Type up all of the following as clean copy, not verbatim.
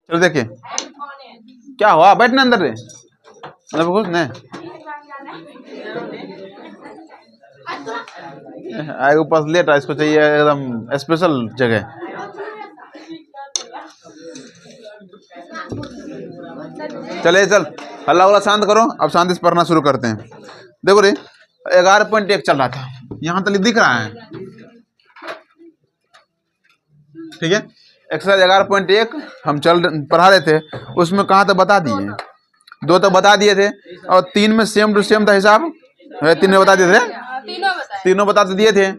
चलो देखिए क्या हुआ, बैठने अंदर रे, मतलब कुछ नहीं आए ऊपर लेट इसको चाहिए एकदम स्पेशल जगह। चले चल हल्ला वाला शांत करो, अब शांति से पढ़ना शुरू करते हैं। देखो रे 11.1 चल रहा था, यहाँ तक दिख रहा है, ठीक है। एक्सरसाइज 11.1 हम पढ़ा रहे थे, उसमें कहाँ तक बता दिए, 2 तक बता दिए थे, और 3 में सेम टू सेम था हिसाब, 3 में बता दिए थे, तीनों बता दिए थे,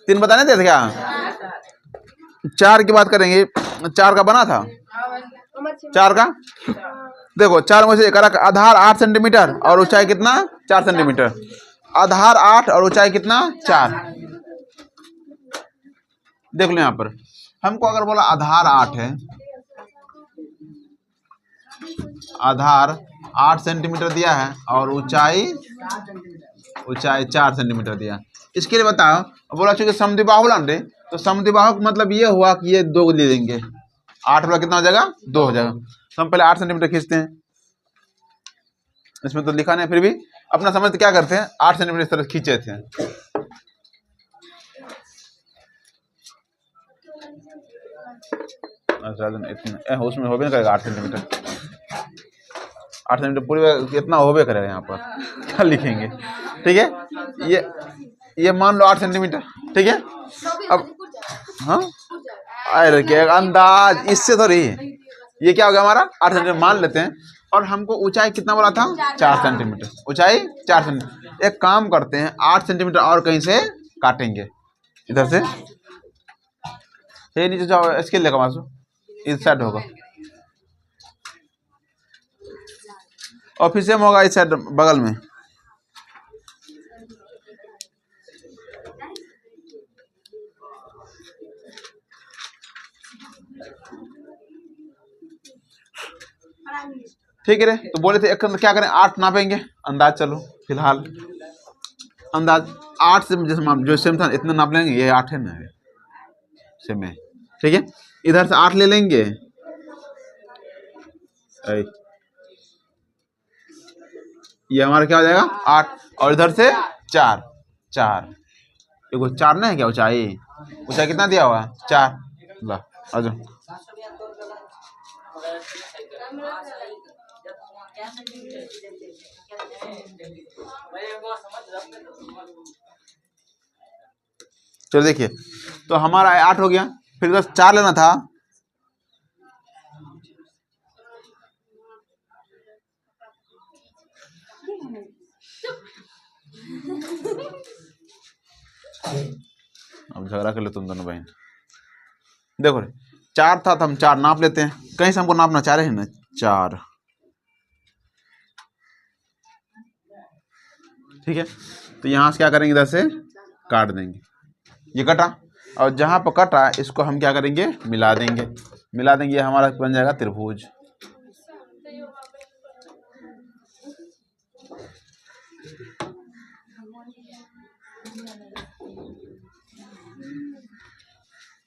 3 बताने थे क्या। 4 की बात करेंगे, 4 का बना था, 4 का देखो 4 में से एक आधार 8 सेंटीमीटर और ऊंचाई कितना 4 सेंटीमीटर, आधार 8 और ऊंचाई कितना 4। देख लो यहाँ पर हमको अगर बोला आधार 8 है, आधार 8 सेंटीमीटर दिया है और ऊंचाई 4 सेंटीमीटर दिया, इसके लिए बताओ बोला चूंकि समद्विबाहु रे, तो समद्विबाहु का मतलब ये हुआ कि ये 2 ले लेंगे, 8 वाला कितना हो जाएगा 2 हो जाएगा। तो हम पहले 8 सेंटीमीटर खींचते हैं, इसमें तो लिखा नहीं, फिर भी अपना समझ क्या करते हैं 8 सेंटीमीटर इस तरह खींचे थे। इतना उसमें हो भी नहीं करेगा 8 सेंटीमीटर, 8 सेंटीमीटर पूरी इतना हो भी करेगा यहाँ पर क्या लिखेंगे, ठीक है। ये मान लो 8 सेंटीमीटर, ठीक है। अब हाँ अरे क्या अंदाज, इससे थोड़ी, ये क्या हो गया हमारा 8 सेंटीमीटर मान लेते हैं, और हमको ऊंचाई कितना बोला था 4 सेंटीमीटर, ऊंचाई 4 सेंटीमीटर। एक काम करते हैं 8 सेंटीमीटर और कहीं से काटेंगे, इधर से ये नीचे जाओ, इसके लेकर मासू इस साइड होगा, और फिर सेम होगा इस साइड बगल में, ठीक है रे। तो बोले थे एक क्या करें 8 नापेंगे, अंदाज चलो फिलहाल अंदाज 8 से जैसे जो सेम था इतना नाप लेंगे, ये 8 है ना सेम है, ठीक है। इधर से 8 ले लेंगे, ये हमारा क्या हो जाएगा 8, और इधर से 4 देखो 4 नहीं है क्या ऊंचाई, ऊंचाई कितना दिया हुआ 4, ला आ जाओ। चलो देखिए तो हमारा 8 हो गया, फिर इधर 4 लेना था, अब झगड़ा कर ले तुम दोनों बहन। देखो 4 था तो हम 4 नाप लेते हैं, कहीं से हमको नापना 4 है ना 4, ठीक है। तो यहाँ से क्या करेंगे इधर से काट देंगे, ये कटा, और जहाँ पर कटा इसको हम क्या करेंगे मिला देंगे, ये हमारा बन जाएगा त्रिभुज।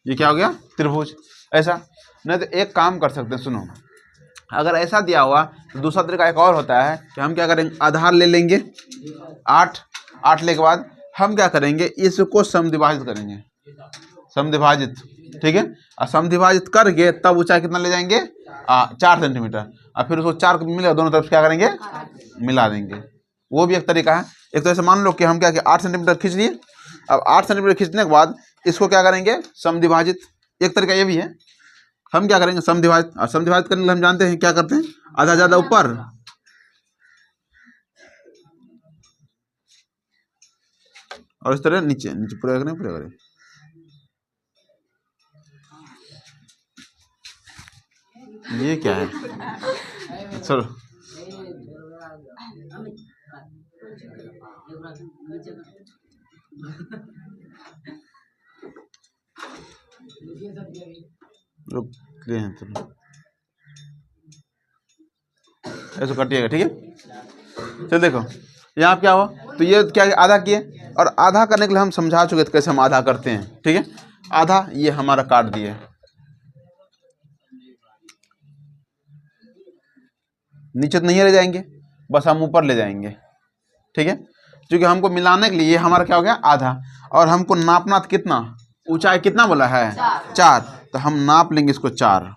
ये क्या हो गया त्रिभुज। ऐसा नहीं तो एक काम कर सकते हैं, सुनो, अगर ऐसा दिया हुआ तो दूसरा तरीका एक और होता है कि हम क्या करेंगे आधार ले लेंगे 8 लेने के बाद हम क्या करेंगे इसको समद्विभाजित करेंगे, समद्विभाजित, ठीक है। और समद्विभाजित करके तब ऊंचाई कितना ले जाएंगे 4 सेंटीमीटर, और फिर उसको 4 मिलेगा दोनों तरफ क्या करेंगे मिला देंगे, वो भी एक तरीका है। एक तरह से मान लो कि हम क्या 8 सेंटीमीटर खींच लिए, अब 8 सेंटीमीटर खींचने के बाद इसको क्या करेंगे समद्विभाजित, एक तरीका ये भी है, हम क्या करेंगे समद्विभाजित, और समद्विभाजित करने के लिए हम जानते हैं क्या करते हैं आधा ज्यादा ऊपर, और इस तरह नीचे पूरा करें, ये क्या है चलो रुक ले हैं तुम ऐसे कटिएगा, ठीक है। चल देखो यहाँ क्या हुआ, तो ये क्या आधा किए, और आधा करने के लिए हम समझा चुके थे कैसे हम आधा करते हैं, ठीक है। आधा ये हमारा काट दिए, नीचे तो नहीं ले जाएंगे, बस हम ऊपर ले जाएंगे। ठीक है, क्योंकि हमको मिलाने के लिए ये हमारा क्या हो गया आधा, और हमको नापना था कितना, ऊंचाई कितना बोला है 4, तो हम नाप लेंगे इसको 4।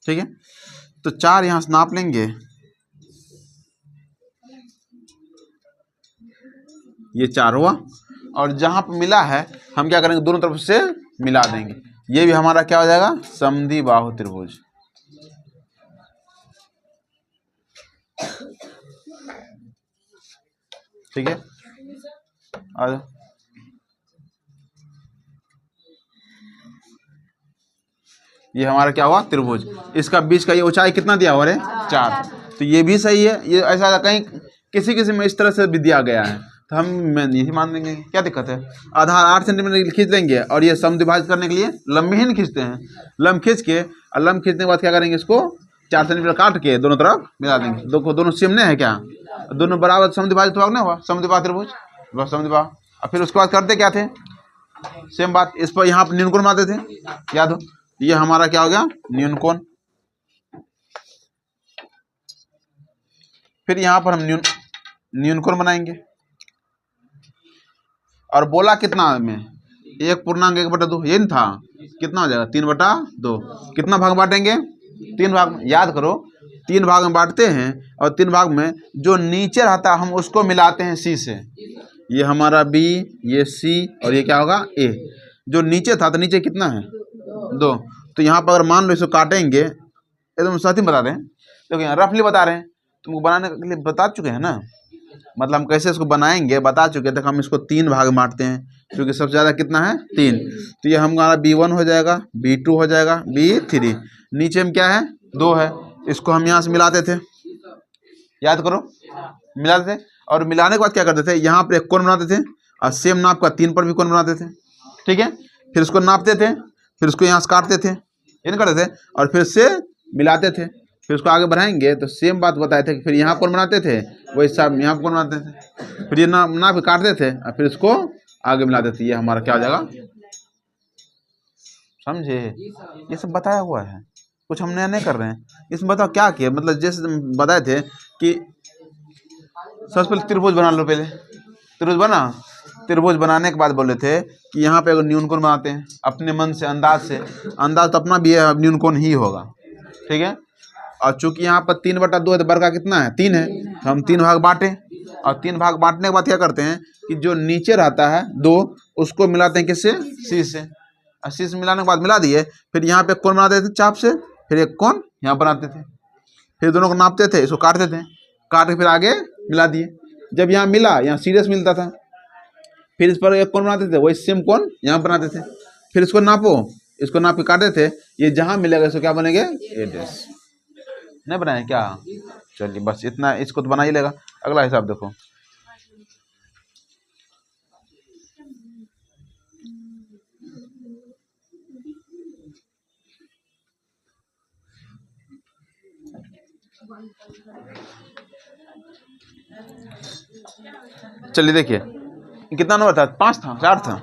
ठीक है, तो 4 यहाँ से नाप लेंगे, ये 4 हुआ, और जहाँ पे मिला है हम क्या करेंगे, दोनों तरफ से मिला देंगे। ये भी हमारा क्या हो जाएगा, समद्विबाहु त्रिभुज। ठीक है, और ये हमारा क्या हुआ, त्रिभुज। इसका बीच का ये ऊंचाई कितना दिया हुआ है 4, तो ये भी सही है। ये ऐसा कहीं किसी किसी में इस तरह से भी दिया गया है, तो हम यही मान लेंगे, क्या दिक्कत है। आधार 8 सेंटीमीटर खींच लेंगे, और ये समद्विभाजित करने के लिए लंब ही नहीं खींचते हैं, लंब खींच के, और लंब खींचने के बाद क्या करेंगे, इसको 4 सेंटीमीटर काट के दोनों तरफ मिला देंगे। दोनों सेम है क्या, दोनों बराबर समद्विभाजित हुआ ना, हुआ समद्विबाहु त्रिभुज, बस समद्विबाहु। और फिर उसके बाद करते क्या थे, सेम बात, इस पर यहाँ पर न्यूनकोण बनाते थे, याद हो, ये हमारा क्या हो गया न्यूनकोण। फिर यहाँ पर हम न्यूनकोण बनाएंगे, और बोला कितना में 1.1/2, ये नहीं था, कितना हो जाएगा 3/2। कितना भाग बांटेंगे, 3 भाग में, याद करो 3 भाग में बांटते हैं, और 3 भाग में जो नीचे रहता है हम उसको मिलाते हैं सी से। ये हमारा बी, ये सी, और ये क्या होगा ए। जो नीचे था, तो नीचे कितना है 2, तो यहाँ पर अगर मान लो इसको काटेंगे, एकदम सही बता रहे हैं, देखो रफली बता रहे हैं, तुमको बनाने के लिए बता चुके हैं ना, मतलब हम कैसे इसको बनाएंगे बता चुके थे। हम इसको 3 भाग में बांटते हैं, क्योंकि सबसे ज़्यादा कितना है 3, तो ये हमारा B1 हो जाएगा, B2 हो जाएगा, B3, नीचे में क्या है 2 है, इसको हम यहाँ से मिलाते थे, याद करो मिलाते थे, और मिलाने के बाद क्या करते थे, यहाँ पर एक कोण बनाते थे, और सेम नाप का 3 पर भी कोण बनाते थे। ठीक है, फिर उसको नापते थे, फिर उसको यहाँ से काटते थे, ये नहीं करते थे, और फिर से मिलाते थे, फिर उसको आगे बढ़ाएंगे तो सेम बात बताए थे कि फिर यहाँ कौन बनाते थे, वही सब यहाँ कौन बनाते थे, फिर ये ना भी काटते थे, और फिर इसको आगे मिलाते थे। ये हमारा क्या हो जाएगा, समझे, ये सब बताया हुआ है, कुछ हम नया नहीं कर रहे हैं। इसमें बताओ क्या किया, मतलब जैसे बताए थे कि सबसे पहले त्रिभुज बना लो, पहले त्रिभुज बना, त्रिभुज बनाने के बाद बोले थे कि यहाँ पे अगर न्यूनकोण बनाते हैं अपने मन से, अंदाज तो अपना भी है, न्यूनकोण ही होगा। ठीक है, और चूंकि यहाँ पर 3/2 है, तो बड़का कितना है 3 है, तो हम 3 भाग बांटे, और 3 भाग बांटने के बाद क्या करते हैं कि जो नीचे रहता है 2 उसको मिलाते हैं किससे, सी से, और सी से मिलाने के बाद मिला दिए, फिर यहाँ पे कोण बनाते थे चाप से, फिर एक कोण यहाँ बनाते थे, फिर दोनों को नापते थे, इसको काटते थे, काट के फिर आगे मिला दिए। जब यहाँ मिला, यहाँ सीरियस मिलता था, फिर इस पर एक कोण बनाते थे, वही सेम कोण यहाँ बनाते थे, फिर इसको नापो, इसको नाप के काटते थे, ये जहाँ मिलेगा इसको क्या बनेंगे ए डैश। नहीं बनाए क्या, चलिए बस इतना, इसको तो बना ही लेगा। अगला हिसाब देखो, चलिए देखिए कितना नंबर था, 5 था, 4 था,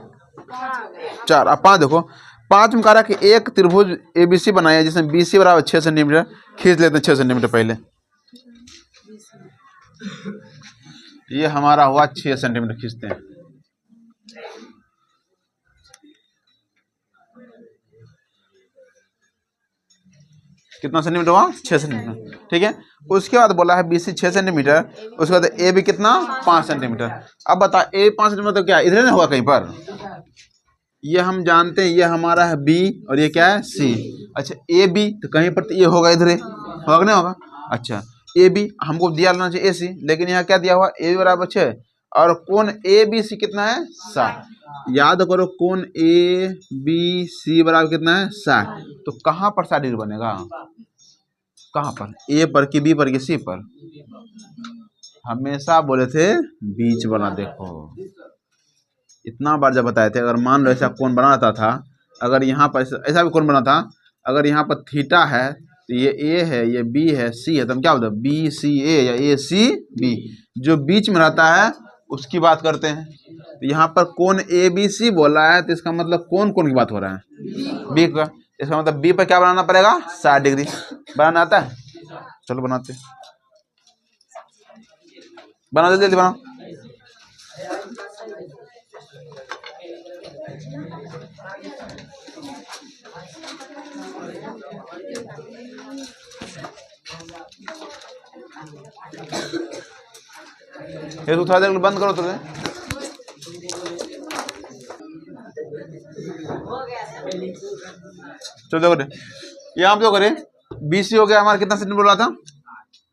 4। अब 5 देखो, 5 में कह रहा कि एक त्रिभुज ABC बनाया जिसमें BC बराबर 6 सेंटीमीटर, खींच लेते हैं 6 सेंटीमीटर पहले। ये हमारा हुआ 6 सेंटीमीटर, खींचते हैं, कितना सेंटीमीटर हुआ 6 सेंटीमीटर। ठीक है, उसके बाद बोला है BC 6 सेंटीमीटर, उसके बाद AB कितना 5 सेंटीमीटर। अब बता A 5 सेंटीमीटर तो क्या इधर नहीं होगा कहीं पर, ये हम जानते हैं, ये हमारा है B और ये क्या है C। अच्छा AB तो कहीं पर तो ये होगा, इधर होगा नहीं होगा। अच्छा AB हमको दिया लेना चाहिए AC, लेकिन यहाँ क्या दिया हुआ AB बराबर 6, और कोण ABC कितना है 60। याद करो कोण ABC बराबर कितना है 60, तो कहाँ पर 60 डिग्री बनेगा, कहाँ पर, A पर कि B पर कि C पर, हमेशा बोले थे बीच बना। देखो इतना बार जब बताए थे, अगर मान लो ऐसा कोण बनाता था, अगर यहाँ पर ऐसा भी कोण बना था, अगर यहाँ पर थीटा है तो ये A है, ये B है, C है, तो हम क्या बोलते हैं BCA या ACB। जो बीच में रहता है उसकी बात करते हैं। तो यहाँ पर कोण ABC बोला है, तो इसका मतलब कौन कौन की बात हो रहा है, बी का। इसका मतलब बी पर क्या बनाना पड़ेगा, 60 डिग्री। बनाना आता है, चलो बनाते हैं, बना जल्दी जल्दी बनाओ। ये तो थोड़ा देर बंद करो तो। चलो देखो यहाँ पे जो करें, BC हो गया हमारा कितना सेंटीमीटर बोला था,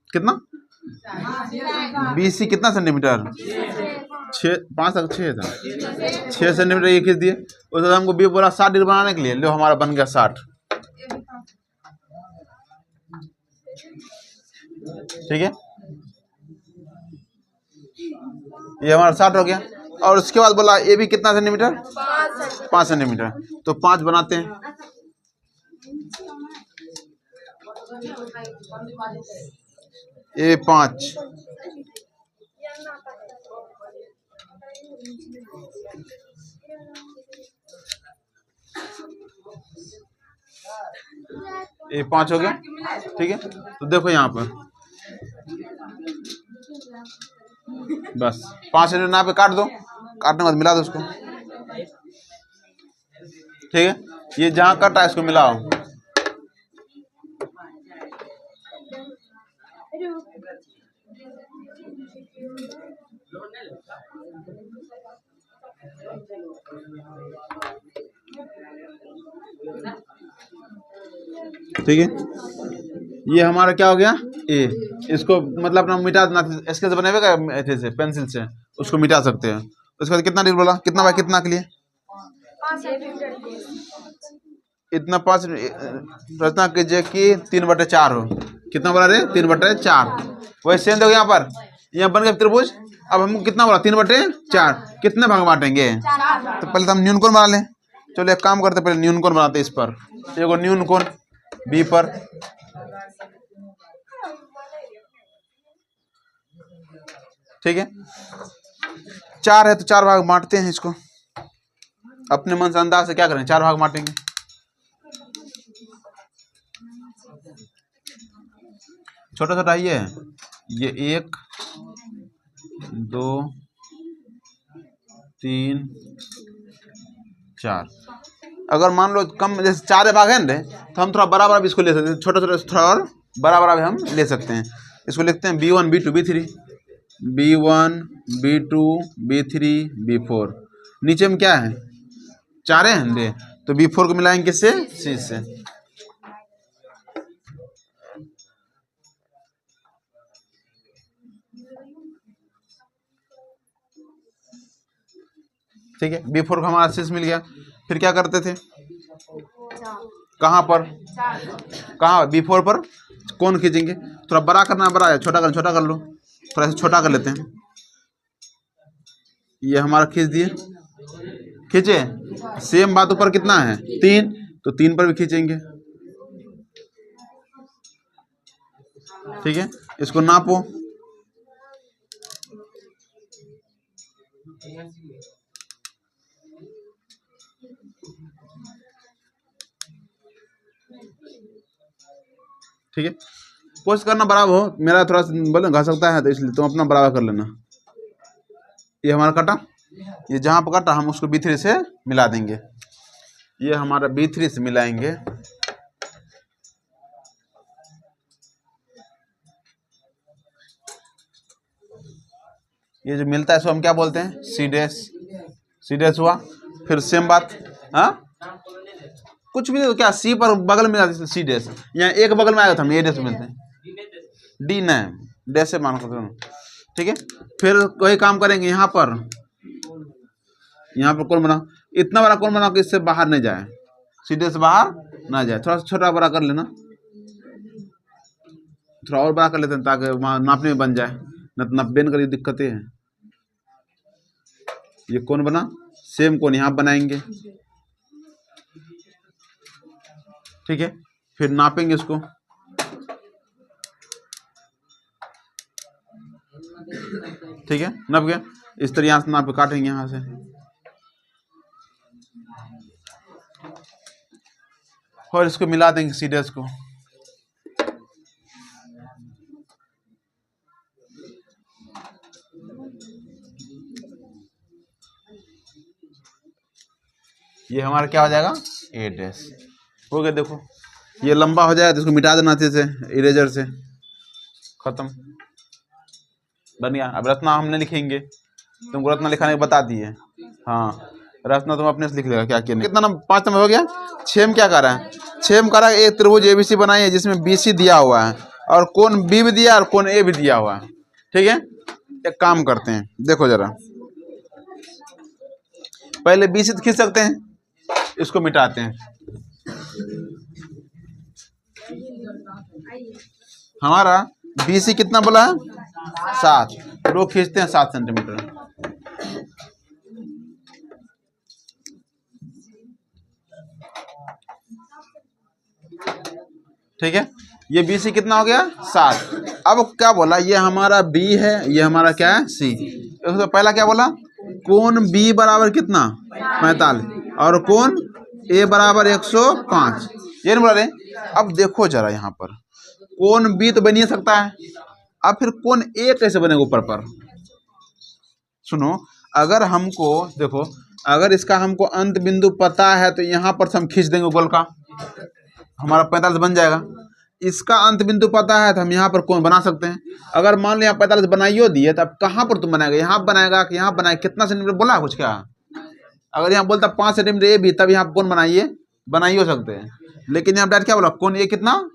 कितना, BC कितना सेंटीमीटर, 6 था, 6 सेंटीमीटर ये खींच दिए। उसके बाद हमको बी बोला 60 डिग्री बनाने के लिए, लो हमारा बन गया 60। ठीक है, ये हमारा 60 हो गया। और उसके बाद बोला ए भी कितना सेंटीमीटर, 5 सेंटीमीटर। तो 5 बनाते हैं। A5, A5 हो गया। ठीक है, तो देखो यहाँ पर बस 5 सेंटीमीटर यहाँ पे काट दो, काटने के बाद मिला दो उसको। ठीक है, ये जहाँ कटा है इसको मिलाओ। ठीक है, ये हमारा क्या हो गया, ए। इसको मतलब अपना मिटा देना, इसके से बनेगा ऐसे से पेंसिल से, उसको मिटा सकते हैं। उसके बाद कितना डिग्री बोला, कितना बाय कितना के लिए, इतना 5 रचना कीजिए कि 3/4 हो। कितना बोला रे, 3/4। वही सेम देखो यहाँ पर, यहाँ बन गया त्रिभुज। अब हमको कितना बोला, 3/4। कितने भाग बांटेंगे, तो पहले तो हम न्यूनकोण बना लें। चलो एक काम करते, पहले न्यूनकोण बनाते इस पर। एगो न्यूनकोण बी पर, ठीक है, 4 है तो 4 भाग बांटते हैं इसको। अपने मन से अंदाज से क्या करें, 4 भाग बांटेंगे। छोटा छोटा ये है, ये 1 2 3 4। अगर मान लो कम, जैसे 4 भाग है ना, तो हम थोड़ा बड़ा बड़ा भी इसको ले सकते हैं, छोटा छोटा थोड़ा और बड़ा बड़ा भी हम ले सकते हैं। इसको लिखते हैं B1 B2 B3, B1 B2 B3 B4। नीचे में क्या है, 4 है दे, तो B4 को मिलाएंगे किससे, C से। ठीक है, B4 को हमारा C से मिल गया। फिर क्या करते थे, कहाँ पर, कहाँ B4 पर कौन खींचेंगे, थोड़ा बड़ा करना है, बड़ा है, छोटा कर लो, थोड़ा सा छोटा कर लेते हैं। ये हमारा खींच दिए, खींचे। सेम बात ऊपर कितना है, 3, तो 3 पर भी खींचेंगे। ठीक है, इसको नापो। ठीक है, कोशिश करना बराबर हो। मेरा थोड़ा बोले घा सकता है, तो इसलिए तुम अपना बराबर कर लेना। ये हमारा कटा, ये जहाँ पर कटा हम उसको B3 से मिला देंगे। ये हमारा B3 से मिलाएंगे। ये जो मिलता है इसको हम क्या बोलते हैं, C डैश हुआ। फिर सेम बात, हाँ कुछ भी तो क्या, C पर बगल में C डैश, यहाँ एक बगल में आएगा तो हम A डैश मिलते हैं, D नहीं डैश से मान कर। ठीक है, फिर वही काम करेंगे यहाँ पर कौन बना, इतना बड़ा कौन बना कि इससे बाहर नहीं जाए, सीधे से बाहर ना जाए। थोड़ा सा छोटा बड़ा कर लेना, थोड़ा और बड़ा कर लेते हैं ताकि वहाँ नापने में बन जाए, न तो नापने का दिक्कतें हैं। ये कौन बना, सेम कौन यहाँ बनाएंगे। ठीक है, फिर नापेंगे इसको। ठीक है, नप गया। इस तरह यहाँ से नाप के काटेंगे यहाँ से, और इसको मिला देंगे सीडीएस को। ये हमारा क्या हो जाएगा, ए डैश हो गया। देखो ये लंबा हो जाएगा तो इसको मिटा देना अच्छे से इरेजर से, खत्म, बन गया। अब रत्ना हम नहीं लिखेंगे, तुमको रत्ना लिखाने बता दिए। हाँ रत्ना तुम अपने से लिख लेगा क्या क्या। कितना नंबर, 5 नंबर हो गया। 6 में क्या कर रहा है, 6 में कर रहा है एक त्रिभुज एबीसी बनाई है जिसमें बीसी दिया हुआ है और कोण बी भी दिया और कोण ए भी दिया हुआ है। ठीक है, एक काम करते हैं, देखो जरा, पहले बीसी तो खींच सकते हैं, इसको मिटाते हैं। हमारा बीसी कितना बोला है, 7, रो खींचते हैं 7 सेंटीमीटर। ठीक है, ये बीसी कितना हो गया, 7। अब क्या बोला, ये हमारा बी है, ये हमारा क्या है, सी। तो पहला क्या बोला, कोण बी बराबर कितना, 45, और कोण ए बराबर 105, ये नहीं बोला रे। अब देखो जरा यहाँ पर, कोण बी तो बन ही सकता है, अब फिर कोण ए कैसे बनेगा ऊपर पर। सुनो, अगर हमको देखो, अगर इसका हमको अंत बिंदु पता है तो यहाँ पर से हम खींच देंगे गोल का, हमारा 45 बन जाएगा। इसका अंत बिंदु पता है तो हम यहाँ पर कोण बना सकते हैं। अगर मान लो यहाँ 45 बनाइयो दिए, तब कहाँ पर तुम बनाएगा, यहाँ बनाएगा कि यहाँ बनाए, कितना सेंटीमीटर बोला कुछ क्या। अगर यहाँ बोलता 5 सेंटीमीटर ए भी, तब यहाँ कोण बनाइए हो सकते हैं, लेकिन यहाँ डायरेक्ट क्या बोला, कोण ए कितना,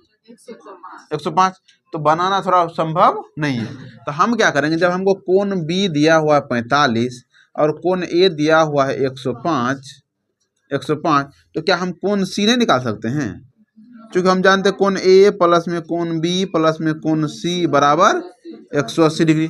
105, तो बनाना थोड़ा संभव नहीं है। तो हम क्या करेंगे, जब हमको कोण बी दिया हुआ है 45 और कोण ए दिया हुआ है 105, तो क्या हम कोण सी नहीं निकाल सकते हैं। क्योंकि हम जानते हैं कोण ए प्लस में कोण बी प्लस में कोण सी बराबर 180 डिग्री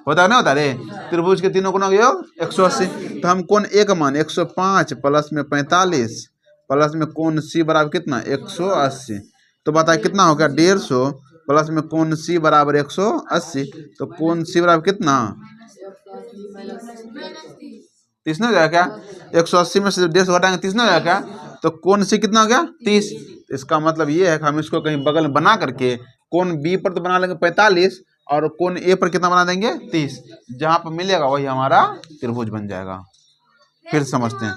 होता है ना, होता रे। त्रिभुज के तीनों कोणों का योग 180। तो हम कोण ए का मान 105 प्लस में 45 प्लस में कोण सी बराबर कितना, 180, तो बताए कितना हो गया, 150 प्लस में कोण सी बराबर 180, तो कोण सी बराबर कितना, 30 नहीं हो जाएगा क्या, 180 में से 150 घटाएंगे 30 नहीं हो जाएगा क्या, तो कोण सी कितना हो गया, 30। इसका मतलब ये है कि हम इसको कहीं बगल में बना करके कोण बी पर तो बना लेंगे 45 और कोण ए पर कितना बना देंगे, 30, जहां पर मिलेगा वही हमारा त्रिभुज बन जाएगा। फिर समझते हैं,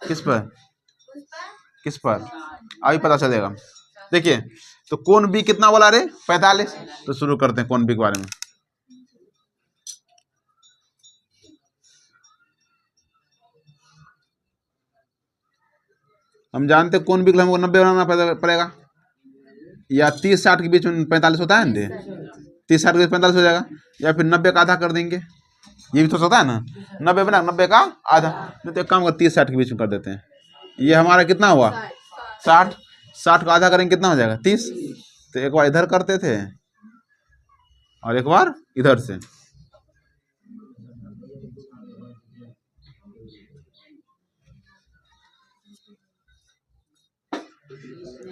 किस पर अभी पता चलेगा। देखिए, तो कोण बी कितना बोला रे, 45, तो शुरू करते हैं कोण बी के बारे में। हम जानते हैं कोण बी के लिए हमको 90 बनाना पड़ेगा, या 30-60 के बीच में 45 होता है ना, 30-60 के बीच 45 हो जाएगा, या फिर 90 का आधा कर देंगे, ये भी तो होता है ना, 90 बना 90 का आधा, नहीं तो एक काम कर 30-60 के बीच में कर देते हैं। ये हमारा कितना हुआ, 60 का आधा करेंगे कितना हो जाएगा, 30। तो एक बार इधर करते थे और एक बार इधर से,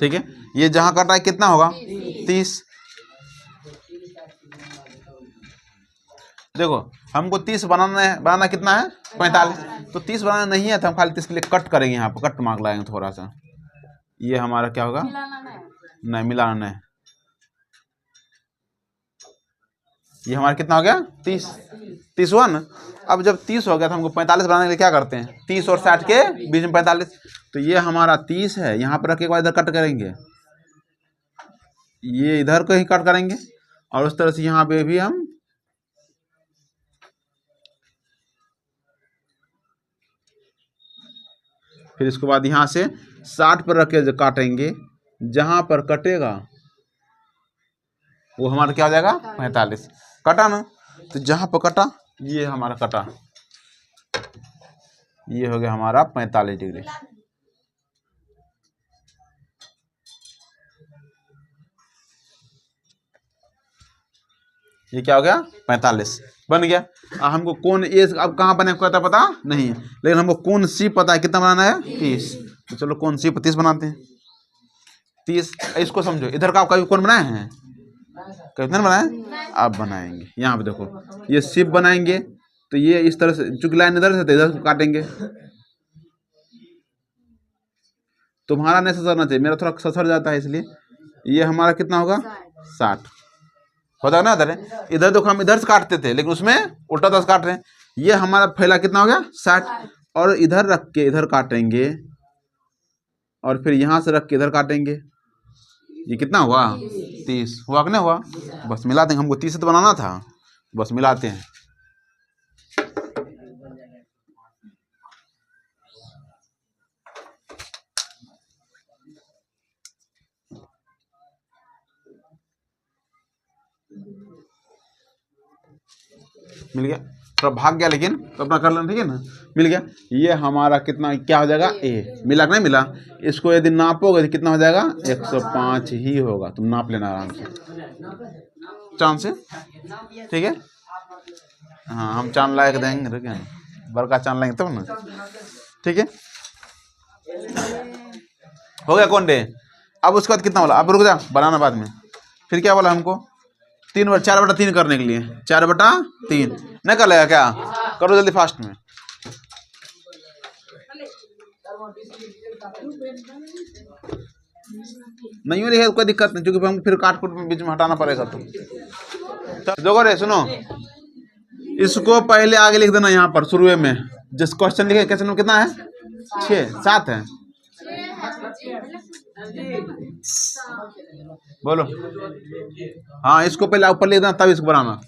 ठीक है। ये जहां कट रहा है कितना होगा, 30। देखो हमको 30 बनाना कितना है, 45, तो 30 बनाना नहीं है तो हम खाली 30 के लिए कट करेंगे, यहाँ पर कट मार्क लाएंगे थोड़ा सा। ये हमारा क्या होगा, नहीं मिलाना नहीं, ये हमारा कितना हो गया, 30 हुआ ना। अब जब 30 हो गया तो हमको 45 बनाने के लिए क्या करते हैं, 30 और 60 के बीच में 45, तो ये हमारा 30 है, यहाँ पर रख के इधर कट करेंगे, ये इधर को ही कट करेंगे, और उस तरह से यहाँ पे भी हम फिर इसके बाद यहाँ से 60 पर रख के काटेंगे, जहां पर कटेगा वो हमारा क्या हो जाएगा, 45। कटा ना, तो जहां पर कटा ये हमारा कटा, ये हो गया हमारा 45 डिग्री। ये क्या हो गया, 45 बन गया। हमको कोण ए अब कहाँ बने पता नहीं, लेकिन हमको कोण सी पता है, कितना बनाना है, 30। तो चलो कोण सी पर 30 बनाते हैं। 30, इसको समझो, इधर का कभी कोण बनाए हैं, कितने बनाए? आप बनाएंगे। यहाँ पे देखो ये शिप बनाएंगे तो ये इस तरह से, चूंकि लाइन इधर से तो इधर से काटेंगे। तुम्हारा नहीं ससरना चाहिए, मेरा थोड़ा ससर जाता है, इसलिए ये हमारा कितना होगा? 60 होता है ना। इधर देखो हम इधर से काटते थे लेकिन उसमें उल्टा 10 काट रहे हैं। ये हमारा फैला कितना हो गया? 60। और इधर रख के इधर काटेंगे और फिर यहाँ से रख के इधर काटेंगे। ये कितना हुआ? 30 हुआ कि नहीं हुआ? बस मिला देंगे, हमको 30 तो बनाना था, बस मिलाते हैं। मिल गया, थोड़ा भाग गया लेकिन तो अपना कर लेना, ठीक है ना। मिल गया। ये हमारा कितना क्या हो जाएगा? ए। मिला कि नहीं मिला? इसको यदि नापोगे तो कितना हो जाएगा? 105 ही होगा। तुम नाप लेना आराम से, चांद से, ठीक है। हाँ हम चांद लायक देंगे, ठीक है, बड़का चांद लाएंगे तब ना, ठीक है। हो गया कौन डे? अब उसके बाद कितना बोला? अब रुक जा, बनाना बाद में। फिर क्या बोला हमको? 4/3 करने के लिए। 4/3 नहीं कर लेगा क्या? करो जल्दी फास्ट में। नहीं है कोई दिक्कत नहीं, क्योंकि हमको फिर काट कूट बीच में हटाना पड़ेगा। तो देखो रे सुनो, इसको पहले आगे लिख देना यहाँ पर शुरू में। जिस क्वेश्चन लिखे, क्वेश्चन में कितना है? 6 7 है। बोलो। हाँ इसको पहले ऊपर लिख देना तब इसको बनाना।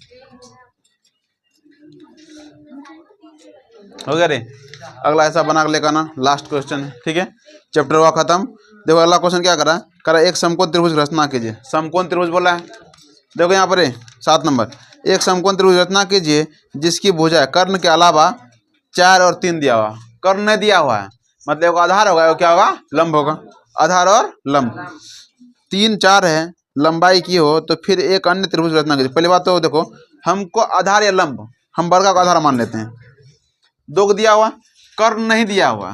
हो गया रे। अगला ऐसा बना के लेकर आना, लास्ट क्वेश्चन है, ठीक है। चैप्टर हुआ खत्म। देखो अगला क्वेश्चन क्या करा? करा एक समकोण त्रिभुज रचना कीजिए। समकोण त्रिभुज बोला है, देखो यहाँ पर 7 नंबर। एक समकोण त्रिभुज रचना कीजिए जिसकी भुजा कर्ण के अलावा 4 और 3 दिया हुआ। कर्ण नहीं दिया हुआ है, मतलब आधार होगा, वो क्या होगा? लंब होगा। आधार और लंब 3 4 है, लंबाई की हो तो फिर एक अन्य त्रिभुज रचना कीजिए। पहली बात तो देखो, हमको आधार या लंब, हम वर्गा को आधार मान लेते हैं। 2 को दिया हुआ, कर्ण नहीं दिया हुआ।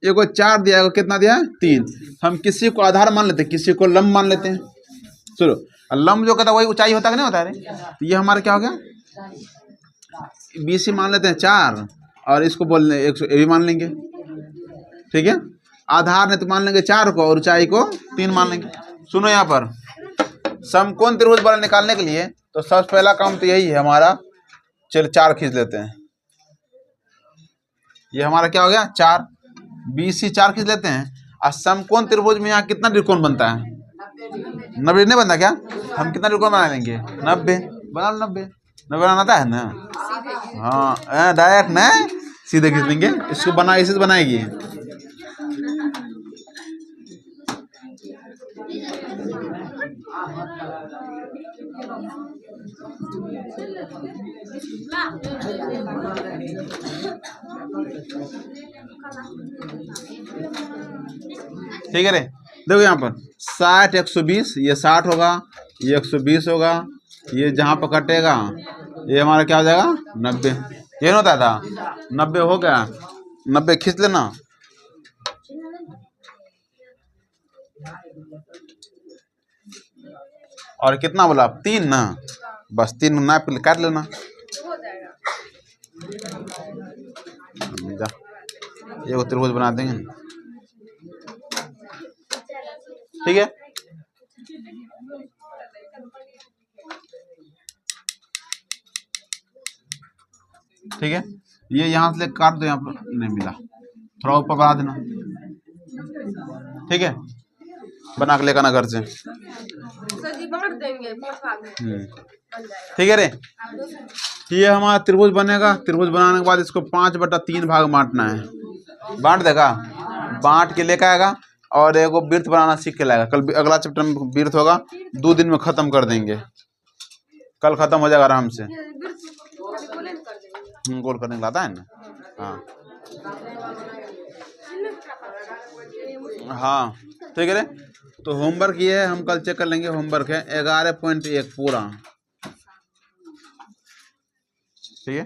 एक को 4 दिया है, कितना दिया है? 3। हम किसी को आधार मान लेते हैं, किसी को लंब मान लेते हैं। सुनो, लंब जो कहता है वही ऊंचाई होता है कि नहीं होता है? तो ये हमारा क्या हो गया? BC मान लेते हैं 4 और इसको बोल 100 भी मान लेंगे, ठीक है। आधार ने तो मान लेंगे 4 को और ऊंचाई को 3 मान लेंगे। सुनो यहाँ पर समकोण त्रिभुज बल निकालने के लिए तो सबसे पहला काम तो यही है हमारा। चलो 4 खींच लेते हैं। ये हमारा क्या हो गया? 4। BC 4 खींच लेते हैं। और समकोण त्रिभुज में यहाँ कितना त्रिकोण बनता है? 90 नहीं बनता क्या? हम कितना त्रिकोण बना लेंगे? 90 बना लो। 90 बनाना आता है ना? हाँ डायरेक्ट नहीं, सीधे खींच लेंगे। इसको बना, इसे बनाएगी। ठीक है रे। देखो यहाँ पर 60 120, ये 60 होगा, ये 120 होगा, ये जहाँ पर कटेगा ये हमारा क्या हो जाएगा? 90। ये होता था 90 हो गया। 90 खींच लेना। और कितना बोला? 3 ना, बस 3 नाप काट लेना। ये त्रिभुज बना देंगे, ठीक है। ठीक है, ये यहाँ से काट दो, यहाँ पर नहीं मिला, थोड़ा ऊपर बना देना, ठीक है। बना के लेकर ना घर से, ठीक है रे। ये हमारा त्रिभुज बनेगा। त्रिभुज बनाने के बाद इसको 5/3 भाग बांटना है। बांट देगा, बांट के लेकर आएगा और एगो वृत्त बनाना सीख के लाएगा। कल अगला चैप्टर में वृत्त होगा, 2 दिन में खत्म कर देंगे। कल खत्म हो जाएगा आराम से। गोल करने के लाता है ना। हाँ ठीक है रे। तो होमवर्क ये है, हम कल चेक कर लेंगे। होमवर्क है 11.1 पूरा, ठीक है।